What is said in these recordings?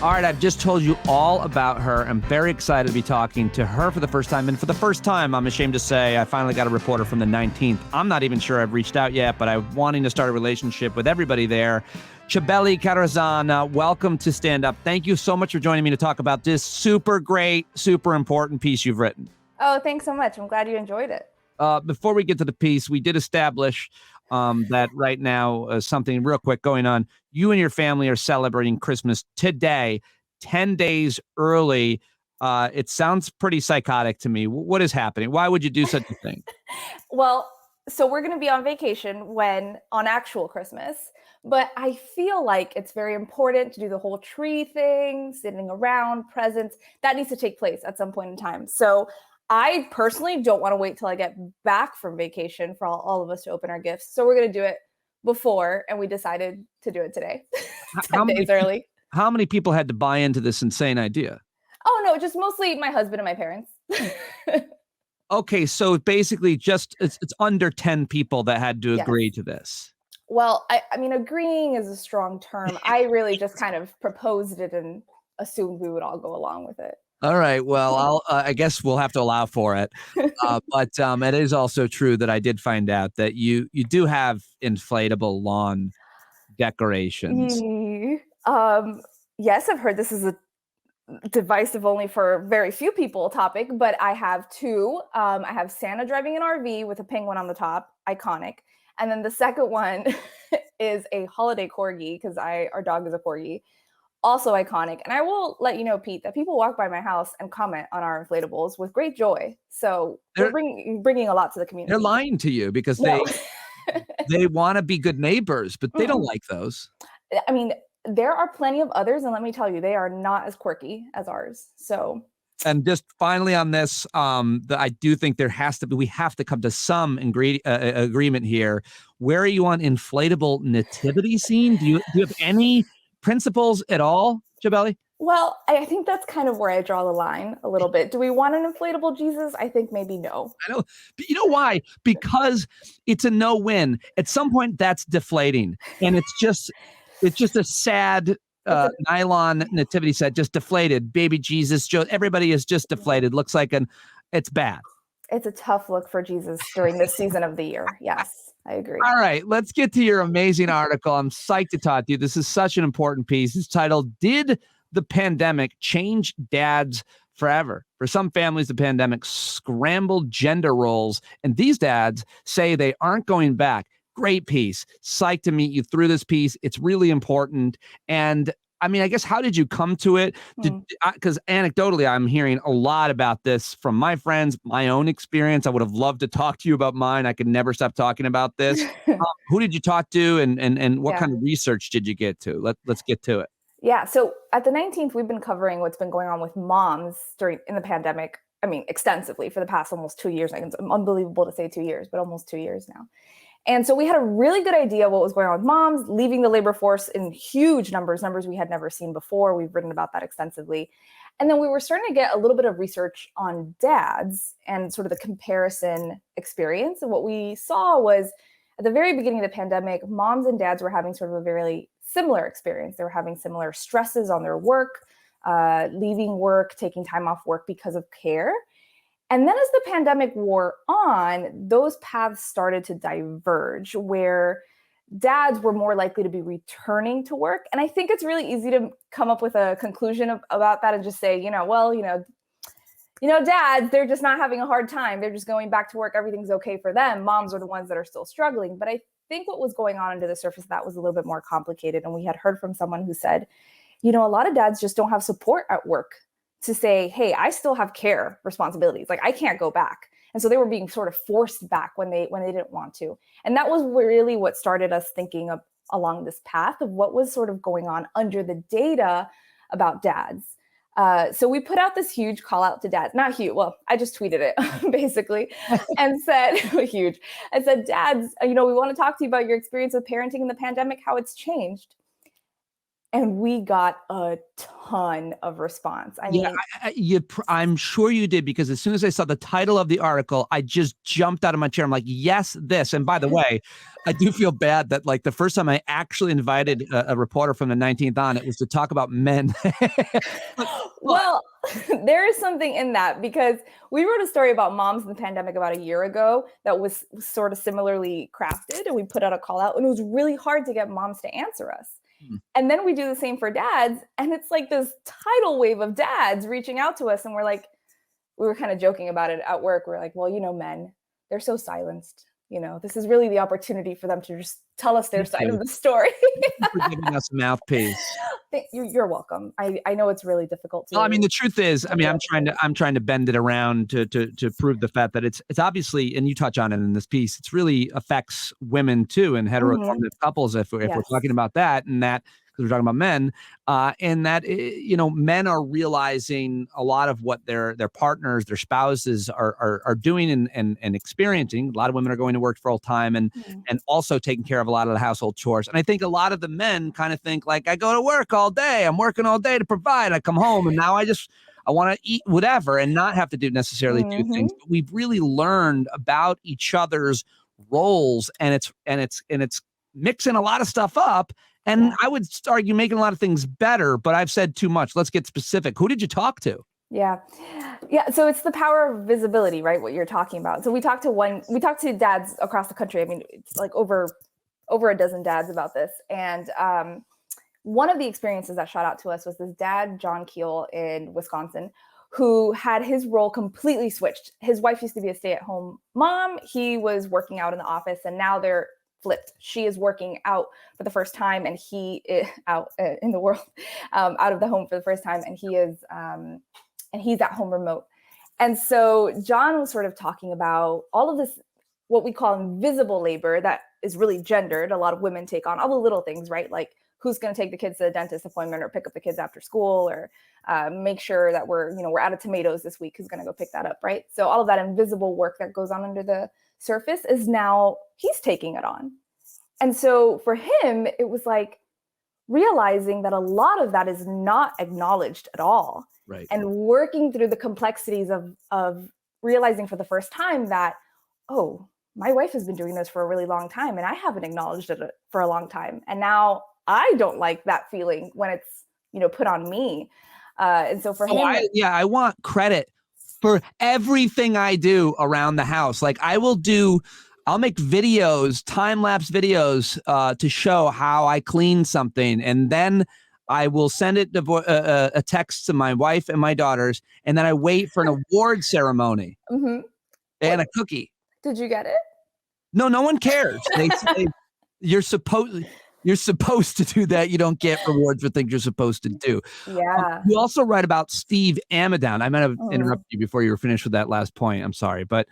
All right, I've just told you all about her. I'm very excited to be talking to her for the first time. And for the first time, I'm ashamed to say, I finally got a reporter from the 19th. I'm not even sure I've reached out yet, but I'm wanting to start a relationship with everybody there. Chabeli Carrazana, welcome to Stand Up. Thank you so much for joining me to talk about this super great, super important piece you've written. Oh, thanks so much. I'm glad you enjoyed it. Before we get to the piece, we did establish that right now, something real quick going on. You and your family are celebrating Christmas today, 10 days early. It sounds pretty psychotic to me. What is happening? Why would you do such a thing? Well, so we're going to be on vacation on actual Christmas, but I feel like it's very important to do the whole tree thing, sitting around, presents. That needs to take place at some point in time. So I personally don't want to wait till I get back from vacation for all of us to open our gifts. So we're going to do it before, and we decided to do it today, 10 days early. How many people had to buy into this insane idea? Oh, no, just mostly my husband and my parents. Okay, so basically it's under 10 people that had to agree to this. Well, I mean, agreeing is a strong term. I really just kind of proposed it and assumed we would all go along with it. All right. Well, I guess we'll have to allow for it. But it is also true that I did find out that you do have inflatable lawn decorations. Yes, I've heard this is a divisive only for very few people topic, but I have two. I have Santa driving an RV with a penguin on the top, iconic. And then the second one is a holiday corgi, because our dog is a corgi. Also iconic. And I will let you know, Pete, that people walk by my house and comment on our inflatables with great joy. So they're bringing a lot to the community. They're lying to you because they want to be good neighbors, but they don't like those. I mean, there are plenty of others, and let me tell you, they are not as quirky as ours. So. And just finally on this, I do think we have to come to some agreement here. Where are you on inflatable nativity scene? Do you have any principles at all, Chabeli? Well, I think that's kind of where I draw the line a little bit. Do we want an inflatable Jesus? I think maybe no. I know, but you know why? Because it's a no-win. At some point, that's deflating, and it's just a sad nylon nativity set, just deflated. Baby Jesus, everybody is just deflated. Looks like it's bad. It's a tough look for Jesus during this season of the year. Yes, I agree. All right, let's get to your amazing article. I'm psyched to talk to you. This is such an important piece. It's titled, "Did the Pandemic Change Dads Forever?" For some families, the pandemic scrambled gender roles, and these dads say they aren't going back. Great piece. Psyched to meet you through this piece. It's really important. And I mean, I guess, how did you come to it? Because anecdotally, I'm hearing a lot about this from my friends, my own experience. I would have loved to talk to you about mine. I could never stop talking about this. Who did you talk to, and what kind of research did you get to? Let's get to it. Yeah. So at the 19th, we've been covering what's been going on with moms in the pandemic. I mean, extensively for the past almost 2 years. It's unbelievable to say 2 years, but almost 2 years now. And so we had a really good idea what was going on with moms leaving the labor force in huge numbers we had never seen before. We've written about that extensively. And then we were starting to get a little bit of research on dads and sort of the comparison experience. And what we saw was, at the very beginning of the pandemic, moms and dads were having sort of a very similar experience. They were having similar stresses on their work, leaving work, taking time off work because of care. And then as the pandemic wore on, those paths started to diverge, where dads were more likely to be returning to work. And I think it's really easy to come up with a conclusion about that and just say, dads, they're just not having a hard time. They're just going back to work. Everything's okay for them. Moms are the ones that are still struggling. But I think what was going on under the surface, that was a little bit more complicated. And we had heard from someone who said, a lot of dads just don't have support at work to say, hey, I still have care responsibilities. Like, I can't go back. And so they were being sort of forced back when they didn't want to. And that was really what started us thinking of along this path of what was sort of going on under the data about dads. So we put out this huge call out to dads, not huge. Well, I just tweeted it basically and said, huge. I said, dads, we want to talk to you about your experience with parenting in the pandemic, how it's changed. And we got a ton of response. I Yeah, mean, I'm sure you did, because as soon as I saw the title of the article, I just jumped out of my chair. I'm like, yes, this. And by the way, I do feel bad that like the first time I actually invited a reporter from the 19th on, it was to talk about men. but, but well, there is something in that because we wrote a story about moms in the pandemic about a year ago that was sort of similarly crafted, and we put out a call out, and it was really hard to get moms to answer us. Hmm. And then we do the same for dads, and it's like this tidal wave of dads reaching out to us, and we were kind of joking about it at work. We're like, well, men, they're so silenced. This is really the opportunity for them to just tell us their Thank side you. of the story. Thank you for giving us a mouthpiece. You're welcome. I know it's really difficult to. Well, I mean, the truth is, I mean, I'm trying to bend it around to prove the fact that it's obviously, and you touch on it in this piece, it's really affects women too, and Mhm. heteronormative couples, if we're Yes. talking about that, and that, because we're talking about men, and that men are realizing a lot of what their partners, their spouses are doing and experiencing. A lot of women are going to work full time Mhm. and also taking care of a lot of the household chores. And I think a lot of the men kind of think like, I go to work all day, I'm working all day to provide. I come home and now I want to eat whatever and not have to do necessarily two things. Mhm. But we've really learned about each other's roles, and it's mixing a lot of stuff up. And Yeah. I would argue making a lot of things better, but I've said too much. Let's get specific. Who did you talk to? Yeah. Yeah. So it's the power of visibility, right? What you're talking about. So we talked to dads across the country. I mean, it's like over a dozen dads about this. And one of the experiences that shot out to us was this dad, John Keel in Wisconsin, who had his role completely switched. His wife used to be a stay-at-home mom. He was working out in the office, and now they're flipped. She is working out for the first time, and he is out in the world, out of the home for the first time, and he's at home remote. And so John was sort of talking about all of this, what we call invisible labor that is really gendered. A lot of women take on all the little things, right? Like who's going to take the kids to the dentist appointment or pick up the kids after school, or make sure that we're out of tomatoes this week. Who's going to go pick that up, right? So all of that invisible work that goes on under the surface is now he's taking it on. And so for him, it was like realizing that a lot of that is not acknowledged at all. Right. And working through the complexities of realizing for the first time that, oh, my wife has been doing this for a really long time and I haven't acknowledged it for a long time. And now I don't like that feeling when it's, put on me. And so for him, I want credit for everything I do around the house. Like I'll make videos, time-lapse videos, to show how I clean something. And then I will send it a text to my wife and my daughters. And then I wait for an award ceremony Mhm. and a cookie. Did you get it? No, no one cares. They say you're supposed to do that. You don't get rewards for things you're supposed to do. Yeah. You also write about Steve Amidon. I might have Mm. interrupted you before you were finished with that last point. I'm sorry, but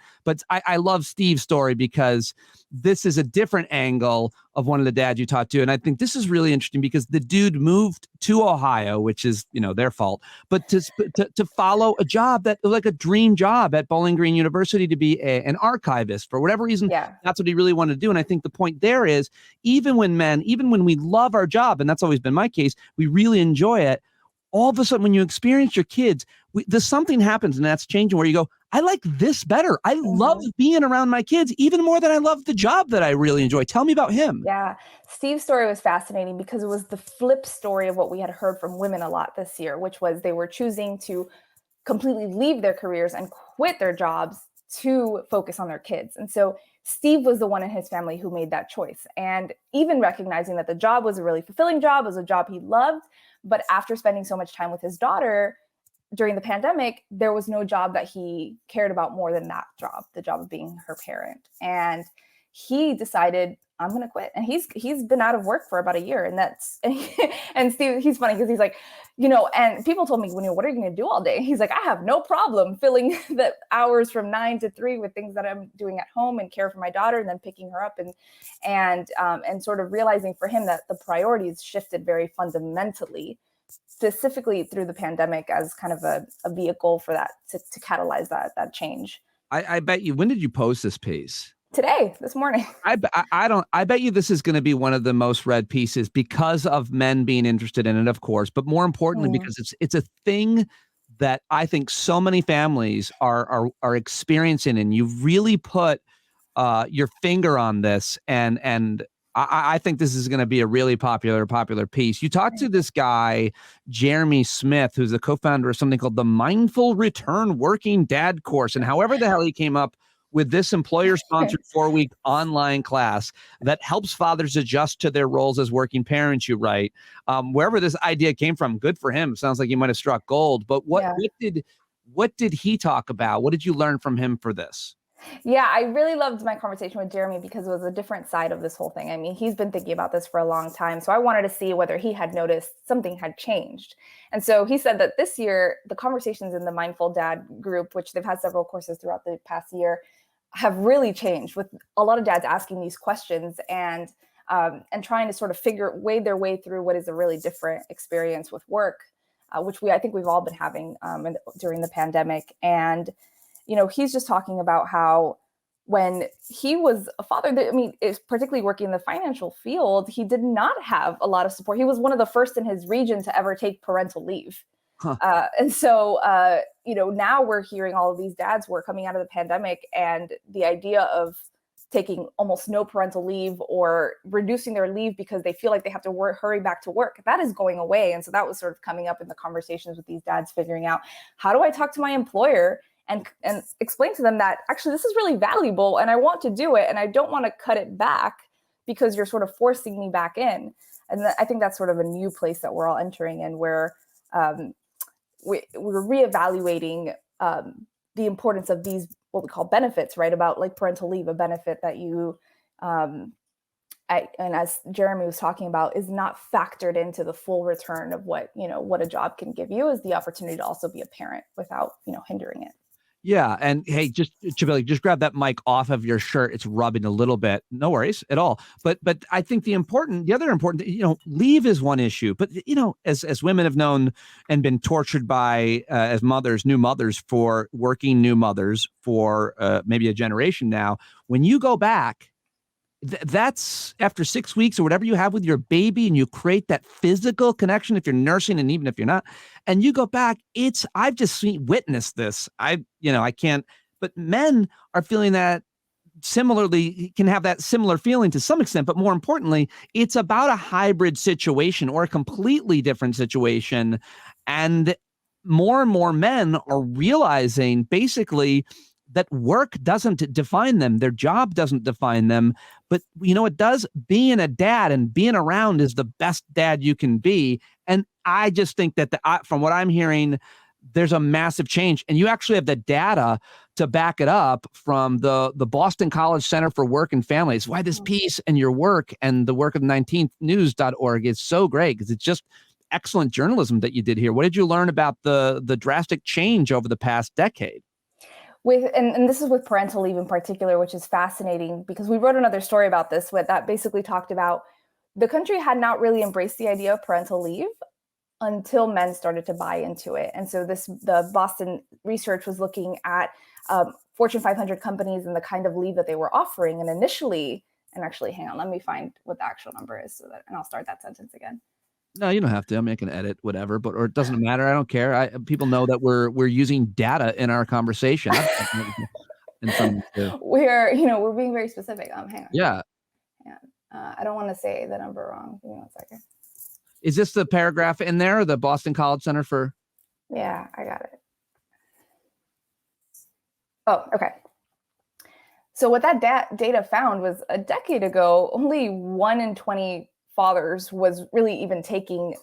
I love Steve's story because this is a different angle of one of the dads you talked to, and I think this is really interesting because the dude moved to Ohio, which is their fault, but to follow a job that like a dream job at Bowling Green University to be an archivist for whatever reason. Yeah. That's what he really wanted to do, and I think the point there is even when we love our job, and that's always been my case, we really enjoy it. All of a sudden, when you experience your kids, there's something happens, and that's changing where you go, I like this better. I love being around my kids even more than I love the job that I really enjoy. Tell me about him. Yeah. Steve's story was fascinating because it was the flip story of what we had heard from women a lot this year, which was they were choosing to completely leave their careers and quit their jobs to focus on their kids. And so Steve was the one in his family who made that choice. And even recognizing that the job was a really fulfilling job, was a job he loved. But after spending so much time with his daughter during the pandemic, there was no job that he cared about more than that job, the job of being her parent. And he decided, I'm going to quit. And he's been out of work for about a year. And Steve, he's funny because he's like, and people told me, what are you going to do all day? He's like, I have no problem filling the hours from 9 to 3 with things that I'm doing at home and care for my daughter and then picking her up and sort of realizing for him that the priorities shifted very fundamentally, specifically through the pandemic as kind of a vehicle for that to catalyze that change. I bet you. When did you post this piece? Today, this morning. I bet you this is going to be one of the most read pieces because of men being interested in it, of course, but more importantly, Mm. because it's a thing that I think so many families are experiencing, and you really put your finger on this, and I think this is going to be a really popular piece. You talked to this guy, Jeremy Smith, who's the co-founder of something called the Mindful Return Working Dad course, and however the hell he came up with this employer-sponsored 4-week online class that helps fathers adjust to their roles as working parents, you write. Wherever this idea came from, good for him. Sounds like he might have struck gold. But Yeah. what did he talk about? What did you learn from him for this? Yeah, I really loved my conversation with Jeremy because it was a different side of this whole thing. I mean, he's been thinking about this for a long time. So I wanted to see whether he had noticed something had changed. And so he said that this year, the conversations in the Mindful Dad group, which they've had several courses throughout the past year, have really changed, with a lot of dads asking these questions and trying to sort of wade their way through what is a really different experience with work, which I think we've all been having during the pandemic. And he's just talking about how when he was a father, is particularly working in the financial field, he did not have a lot of support. He was one of the first in his region to ever take parental leave. Huh. And so, now we're hearing all of these dads who are coming out of the pandemic, and the idea of taking almost no parental leave or reducing their leave because they feel like they have to hurry back to work, that is going away. And so that was sort of coming up in the conversations with these dads, figuring out, how do I talk to my employer and explain to them that actually this is really valuable and I want to do it and I don't want to cut it back because you're sort of forcing me back in. And I think that's sort of a new place that we're all entering in, where we're reevaluating the importance of these, what we call benefits, right? About like parental leave, a benefit that you, and as Jeremy was talking about, is not factored into the full return of what a job can give you, is the opportunity to also be a parent without, hindering it. Yeah, and hey, Chabeli, just grab that mic off of your shirt. It's rubbing a little bit. No worries at all. But I think the other important, leave is one issue. But as women have known and been tortured by as new mothers for working new mothers for maybe a generation now, when you go back, that's after 6 weeks or whatever you have with your baby, and you create that physical connection if you're nursing, and even if you're not, and you go back, I've just witnessed this. I can't, but men are feeling that similarly, can have that similar feeling to some extent, but more importantly, it's about a hybrid situation or a completely different situation. And more men are realizing basically that work doesn't define them. Their job doesn't define them. But it does. Being a dad and being around is the best dad you can be. And I just think that from what I'm hearing, there's a massive change. And you actually have the data to back it up from the Boston College Center for Work and Family. It's why this piece and your work and the work of 19thnews.org is so great, because it's just excellent journalism that you did here. What did you learn about the drastic change over the past decade? And this is with parental leave in particular, which is fascinating because we wrote another story about this that basically talked about the country had not really embraced the idea of parental leave until men started to buy into it. And so the Boston research was looking at Fortune 500 companies and the kind of leave that they were offering. And initially, and actually, hang on, let me find what the actual number is, and I'll start that sentence again. No, you don't have to. I mean, I can edit whatever, or it doesn't matter. I don't care. People know that we're using data in our conversation. We're being very specific. Hang on. Yeah. I don't want to say the number wrong. Give me 1 second. Is this the paragraph in there, the Boston College Center for? Yeah, I got it. Oh, okay. So what that data found was, a decade ago, only 1 in 20 fathers was really even taking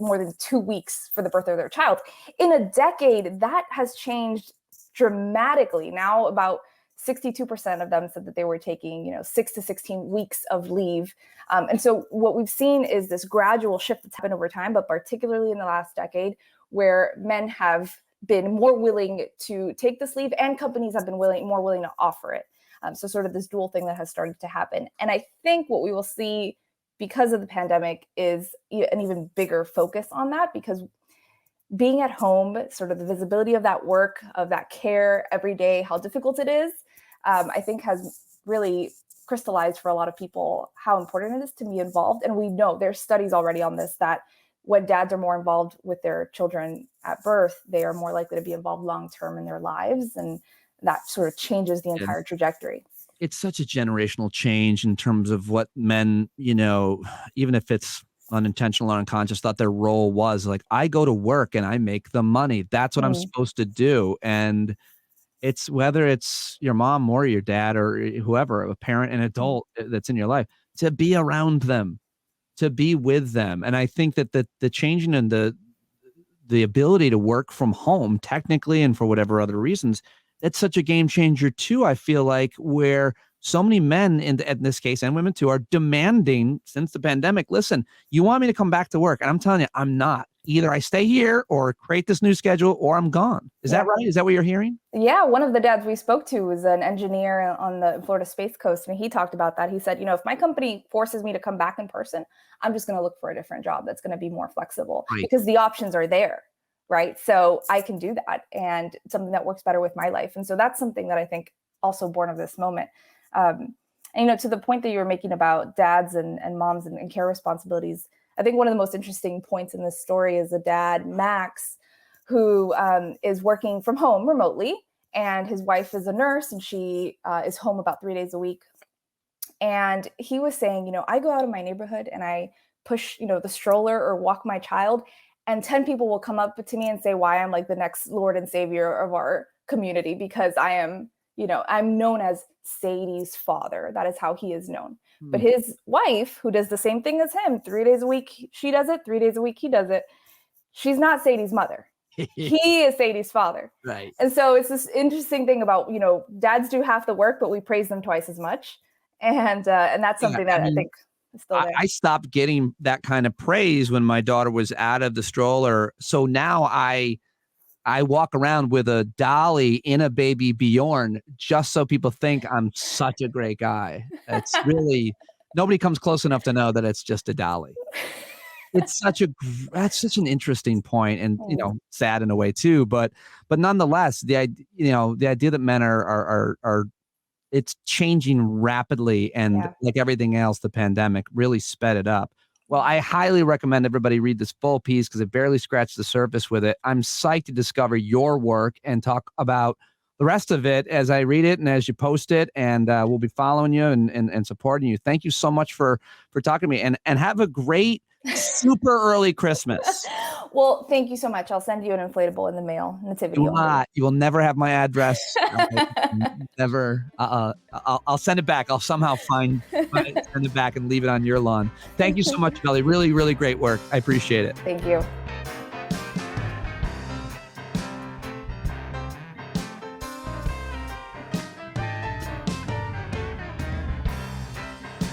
more than 2 weeks for the birth of their child. In a decade, that has changed dramatically. Now about 62% of them said that they were taking 6 to 16 weeks of leave. And so what we've seen is this gradual shift that's happened over time, but particularly in the last decade, where men have been more willing to take this leave, and companies have been more willing to offer it. So sort of this dual thing that has started to happen. And I think what we will see because of the pandemic is an even bigger focus on that, because being at home, sort of the visibility of that work, of that care every day, how difficult it is, I think has really crystallized for a lot of people how important it is to be involved. And we know there's studies already on this, that when dads are more involved with their children at birth, they are more likely to be involved long-term in their lives. And that sort of changes the entire trajectory. It's such a generational change in terms of what men, even if it's unintentional or unconscious, thought their role was. Like, I go to work and I make the money. That's what I'm supposed to do. And it's whether it's your mom or your dad or whoever, a parent, an adult that's in your life, to be around them, to be with them. And I think that the changing in the ability to work from home technically and for whatever other reasons, it's such a game changer too. I feel like, where so many men in this case, and women too, are demanding since the pandemic, listen, you want me to come back to work? And I'm telling you, I'm not. Either I stay here or create this new schedule or I'm gone. Is that right? Is that what you're hearing? Yeah. One of the dads we spoke to was an engineer on the Florida Space Coast. And he talked about that. He said, if my company forces me to come back in person, I'm just going to look for a different job that's going to be more flexible, because the options are there. Right. So I can do that, and something that works better with my life. And so that's something that I think also born of this moment. And, to the point that you were making about dads and moms and care responsibilities, I think one of the most interesting points in this story is a dad, Max, who is working from home remotely, and his wife is a nurse, and she is home about 3 days a week. And he was saying, I go out in my neighborhood and I push, the stroller or walk my child, and 10 people will come up to me and say why I'm like the next Lord and Savior of our community, because I am, I'm known as Sadie's father. That is how he is known. But his wife, who does the same thing as him, 3 days a week, she does it, 3 days a week, he does it. She's not Sadie's mother. He is Sadie's father. Right. And so it's this interesting thing about, dads do half the work, but we praise them twice as much. And that's something that I think is still there. I stopped getting that kind of praise when my daughter was out of the stroller. So now I walk around with a dolly in a baby Bjorn, just so people think I'm such a great guy. It's really, nobody comes close enough to know that it's just a dolly. It's that's such an interesting point, and sad in a way too. But nonetheless, the idea that men are it's changing rapidly, and like everything else, the pandemic really sped it up. Well, I highly recommend everybody read this full piece, because it barely scratched the surface with it. I'm psyched to discover your work and talk about the rest of it as I read it and as you post it. And we'll be following you and supporting you. Thank you so much for talking to me, and have a great, super early Christmas. Well, thank you so much. I'll send you an inflatable in the mail. Nativity. You will never have my address. Never. I'll send it back. I'll somehow send it back and leave it on your lawn. Thank you so much, Chabeli. Really, really great work. I appreciate it. Thank you.